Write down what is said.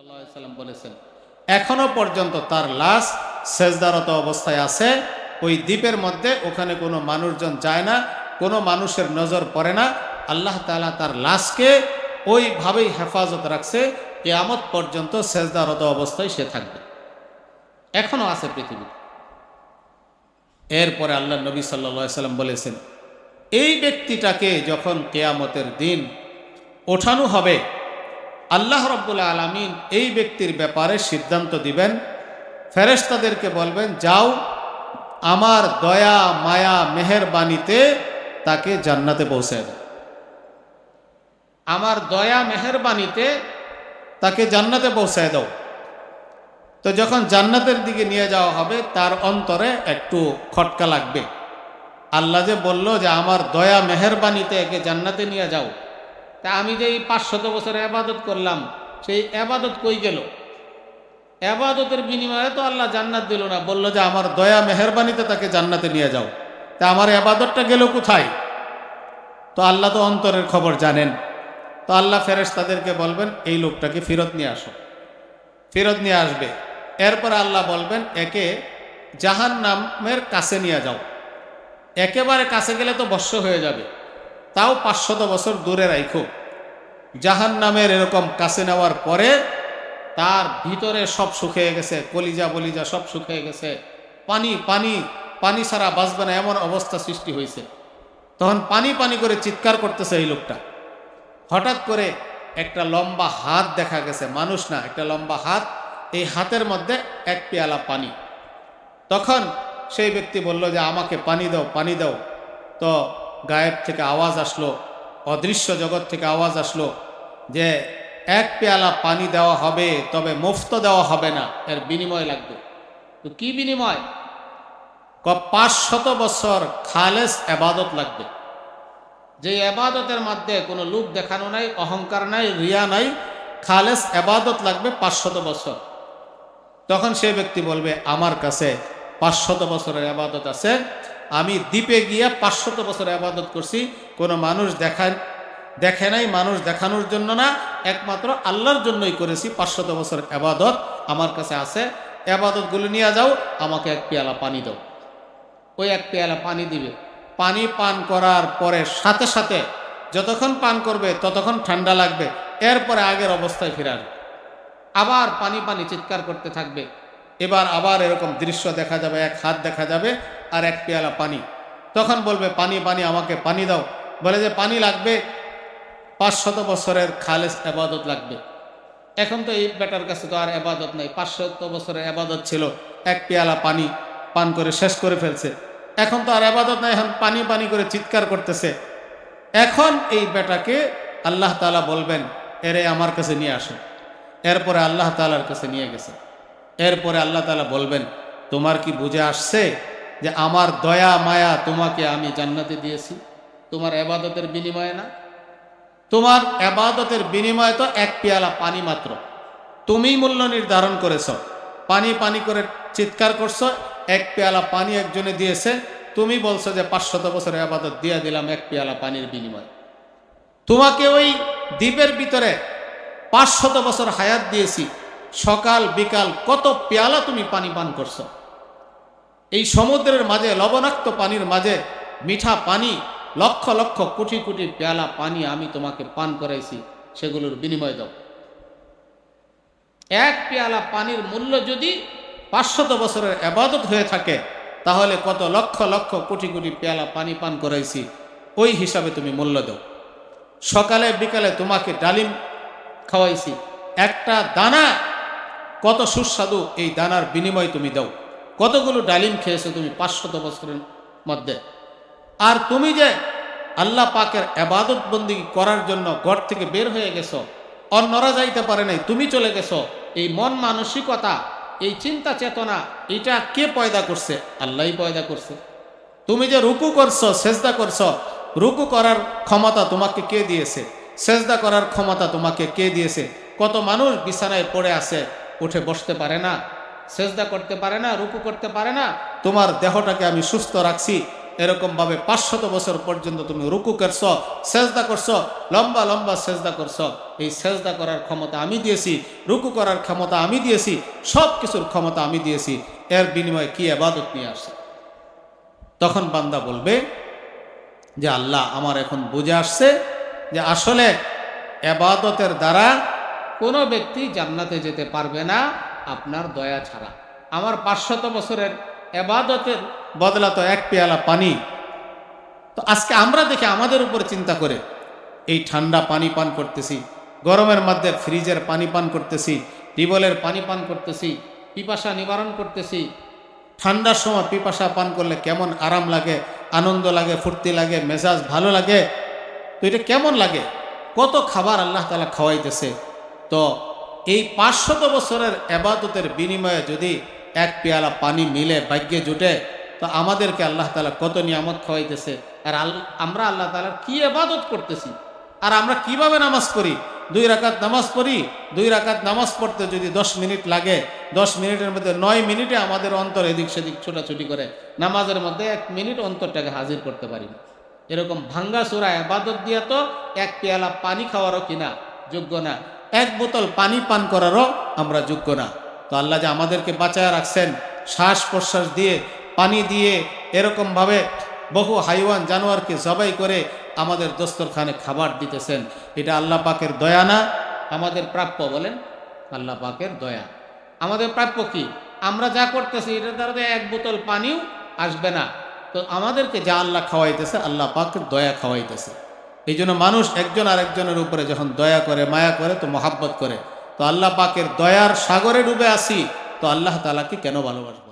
সাল্লাল্লাহু আলাইহি সাল্লাম বলেছেন, এখনো পর্যন্ত তার লাশ সেজদারত অবস্থায় আছে ওই দ্বীপের মধ্যে। ওখানে কোনো মানুষজন যায় না, কোনো মানুষের নজর পড়ে না। আল্লাহ তাআলা তার লাশকে ওইভাবেই হেফাজত রাখছে, কিয়ামত পর্যন্ত সেজদারত অবস্থায় সে থাকবে, এখনো আছে পৃথিবীতে। এরপরে আল্লাহ নবী সাল্লাল্লাহু আলাইহি সাল্লাম বলেছেন, এই ব্যক্তিটাকে যখন কিয়ামতের দিন ওঠানো হবে, আল্লাহ রাব্বুল আলামিন এই ব্যক্তির ব্যাপারে সিদ্ধান্ত দিবেন। ফেরেশতাদেরকে বলবেন, যাও আমার দয়া মায়া মেহেরবানিতে তাকে জান্নাতে পৌঁছায় দাও। আমার দয়া মেহেরবানিতে তাকে জান্নাতে পৌঁছায় দাও। তো যখন জান্নাতের দিকে নিয়ে যাওয়া হবে, তার অন্তরে একটু খটকা লাগবে। আল্লাহ যে বলল যে আমার দয়া মেহেরবানিতে একে জান্নাতে নিয়ে যাও, তা আমি যে এই 500 বছর ইবাদত করলাম, সেই ইবাদত কই গেল? ইবাদতের বিনিময়ে তো আল্লাহ জান্নাত দিল না, বলল যে আমার দয়া মেহেরবানিতে তাকে জান্নাতে নিয়ে যাও। তা আমার ইবাদতটা গেল কোথায়? তো আল্লাহ তো অন্তরের খবর জানেন। তো আল্লাহ ফেরেশতাদেরকে বলবেন, এই লোকটাকে ফেরত নিয়ে আসো। ফেরত নিয়ে আসবে। এরপরে আল্লাহ বলবেন, একে জাহান্নামের কাছে নিয়ে যাও। একেবারে কাছে গেলে তো বর্ষ হয়ে যাবে, তাও 500 বছর দূরে রাখো। জাহান্নামের এরকম কাছে নেওয়ার পরে তার ভিতরে সব শুকিয়ে গেছে, কলিজা বলিজা সব শুকিয়ে গেছে, পানি পানি পানি ছাড়া বাঁচবে না এমন অবস্থা সৃষ্টি হয়েছে। তখন পানি পানি করে চিৎকার করতেছে এই লোকটা। হঠাৎ করে একটা লম্বা হাত দেখা গেছে, মানুষ না, একটা লম্বা হাত, এই হাতের মধ্যে এক পেয়ালা পানি। তখন সেই ব্যক্তি বলল যে আমাকে পানি দাও, পানি দাও। তো গায়েব থেকে আওয়াজ আসলো, অদৃশ্য জগৎ থেকে আওয়াজ আসলো যে এক পেয়ালা পানি দেওয়া হবে, তবে মুফত দেওয়া হবে না, এর বিনিময় লাগবে। তো কি বিনিময়? 500 বছর খালেস ইবাদত লাগবে, যে ইবাদতের মধ্যে কোনো লোভ দেখানো নাই, অহংকার নাই, রিয়া নাই, খালেস ইবাদত লাগবে 500 বছর। তখন সে ব্যক্তি বলবে, আমার কাছে 500 বছরের ইবাদত আছে, আমি দ্বীপে গিয়ে 500 বছর ইবাদত করছি, কোনো মানুষ দেখে নাই, মানুষ দেখানোর জন্য না, একমাত্র আল্লাহর জন্যই করেছি। 500 বছর ইবাদত আমার কাছে আছে, ইবাদতগুলো নিয়ে যাও, আমাকে এক পেয়ালা পানি দাও। ওই এক পেয়ালা পানি দিবে। পানি পান করার পরে সাথে সাথে যতক্ষণ পান করবে ততক্ষণ ঠান্ডা লাগবে, এরপরে আগের অবস্থায় ফিরে আসবে। আবার পানি পানি চিৎকার করতে থাকবে। এবার আবার এরকম দৃশ্য দেখা যাবে, এক হাত দেখা যাবে আর এক পেয়ালা পানি। তখন বলবে, পানি পানি আমাকে পানি দাও। বলে যে পানি লাগবে, 500 বছরের খালেস ইবাদত লাগবে। এখন তো এই বেটার কাছে তো আর ইবাদত নাই, 500 বছরের ইবাদত ছিল, এক পেয়ালা পানি পান করে শেষ করে ফেলছে। এখন তো আর ইবাদত নাই, এখন পানি পানি করে চিৎকার করতেছে। এখন এই বেটাকে আল্লাহ তাআলা বলবেন, এরে আমার কাছে নিয়ে আসো। এরপরে আল্লাহ তাআলার কাছে নিয়ে গেছে। এরপরে আল্লাহ তাআলা বলবেন, তোমার কি বুঝে আসছে যে আমার দয়া মায়া তোমাকে আমি জান্নাতে দিয়েছি, তোমার ইবাদতের বিনিময়ে না? তোমার ইবাদতের বিনিময়ে তো এক পেয়ালা পানি মাত্র, তুমি মূল্য নির্ধারণ করেছ। পানি পানি করে চিৎকার করছো, এক পেয়ালা পানি একজনে দিয়েছে, তুমি বলছো যে 500 বছরের ইবাদত দিয়ে দিলাম এক পেয়ালা পানির বিনিময়ে। তোমাকে ওই দ্বীপের ভিতরে 500 বছর হায়াত দিয়েছি, সকাল বিকাল কত পেয়ালা তুমি পানি পান করছো। এই সমুদ্রের মাঝে, লবণাক্ত পানির মাঝে মিঠা পানি, লক্ষ লক্ষ কোটি কোটি পেয়ালা পানি আমি তোমাকে পান করাইছি, সেগুলোর বিনিময় দাও। এক পেয়ালা পানির মূল্য যদি 500 বছরের ইবাদত হয়ে থাকে, তাহলে কত লক্ষ লক্ষ কোটি কোটি পেয়ালা পানি পান করাইছি, ওই হিসাবে তুমি মূল্য দাও। সকালে বিকালে তোমাকে ডালিম খাওয়াইছি, একটা দানা কত সুস্বাদু, এই দানার বিনিময় তুমি দাও। কতগুলো ডালিম খেয়েছো তুমি 500 বছরের মধ্যে। আর তুমি যে আল্লাহ পাকের ইবাদত বন্দেগী করার জন্য ঘর থেকে বের হয়ে গেছো, অন্যরা যাইতে পারে নাই, তুমি চলে গেছো, এই মন মানসিকতা, এই চিন্তা চেতনা, এটা কে পয়দা করছে? আল্লাহই পয়দা করছে। তুমি যে রুকু করছো, সেজদা করছো, রুকু করার ক্ষমতা তোমাকে কে দিয়েছে? সেজদা করার ক্ষমতা তোমাকে কে দিয়েছে? কত মানুষ বিছানায় পড়ে আছে, উঠে বসতে পারে না, সেজদা করতে পারে না, রুকু করতে পারে না। তোমার দেহটাকে আমি সুস্থ রাখছি, এরকমভাবে 500 বছর পর্যন্ত তুমি রুকু করছো, সেজদা করছো, লম্বা লম্বা সেজদা করছো। এই সেজদা করার ক্ষমতা আমি দিয়েছি, রুকু করার ক্ষমতা আমি দিয়েছি, সব কিছুর ক্ষমতা আমি দিয়েছি, এর বিনিময়ে কি ইবাদত নিয়ে আসে? তখন বান্দা বলবে যে আল্লাহ, আমার এখন বুঝে আসছে যে আসলে ইবাদতের দ্বারা কোনো ব্যক্তি জান্নাতে যেতে পারবে না আপনার দয়া ছাড়া। আমার 500 বছরের ইবাদতের বদলা তো এক পেয়ালা পানি। তো আজকে আমরা দেখি আমাদের উপর চিন্তা করে এই ঠান্ডা পানি পান করতেছি, গরমের মধ্যে ফ্রিজের পানি পান করতেছি, টিউবওয়েলের পানি পান করতেছি, পিপাসা নিবারণ করতেছি। ঠান্ডার সময় পিপাসা পান করলে কেমন আরাম লাগে, আনন্দ লাগে, ফুর্তি লাগে, মেজাজ ভালো লাগে। তো এটা কেমন লাগে? কত খাবার আল্লাহ তাআলা খাওয়াইতেছে। তো এই 500 বছরের ইবাদতের বিনিময়ে যদি এক পেয়ালা পানি মিলে ভাগ্যে জুটে, তো আমাদেরকে আল্লাহ তাআলা কত নিয়ামত খাওয়াইতেছে। আর আমরা আল্লাহ তাআলার কি ইবাদত করতেছি, আর আমরা কিভাবে নামাজ পড়ি। 2 রাকাত নামাজ পড়ি, 2 রাকাত নামাজ পড়তে যদি 10 মিনিট লাগে, 10 মিনিটের মধ্যে 9 মিনিটে আমাদের অন্তর এদিক সেদিক ছোটাছুটি করে, নামাজের মধ্যে 1 মিনিট অন্তরটাকে হাজির করতে পারি না। এরকম ভাঙ্গা চূড়া ইবাদত দিয়া তো এক পেয়ালা পানি খাওয়ারও কিনা যোগ্য না, এক বোতল পানি পান করারও আমরা যোগ্য না। তো আল্লাহ যে আমাদেরকে বাঁচায় রাখছেন, শ্বাস প্রশ্বাস দিয়ে, পানি দিয়ে, এরকমভাবে বহু হাইওয়ান জানোয়ারকে জবাই করে আমাদের দস্তরখানে খাবার দিতেছেন, এটা আল্লাহ পাকের দয়া না আমাদের প্রাপ্য? বলেন, আল্লাহ পাকের দয়া। আমাদের প্রাপ্য কি? আমরা যা করতেছি এটার দ্বারা এক বোতল পানিও আসবে না। তো আমাদেরকে যা আল্লাহ খাওয়াইতেছে, আল্লাহ পাকের দয়া খাওয়াইতেছে। এই জন্য মানুষ একজন আরেকজনের উপরে যখন দয়া করে, মায়া করে, তো মহাব্বত করে। তো আল্লাহ পাকের দয়ার সাগরে ডুবে আসি, তো আল্লাহ তাআলাকে কেন ভালোবাসবে?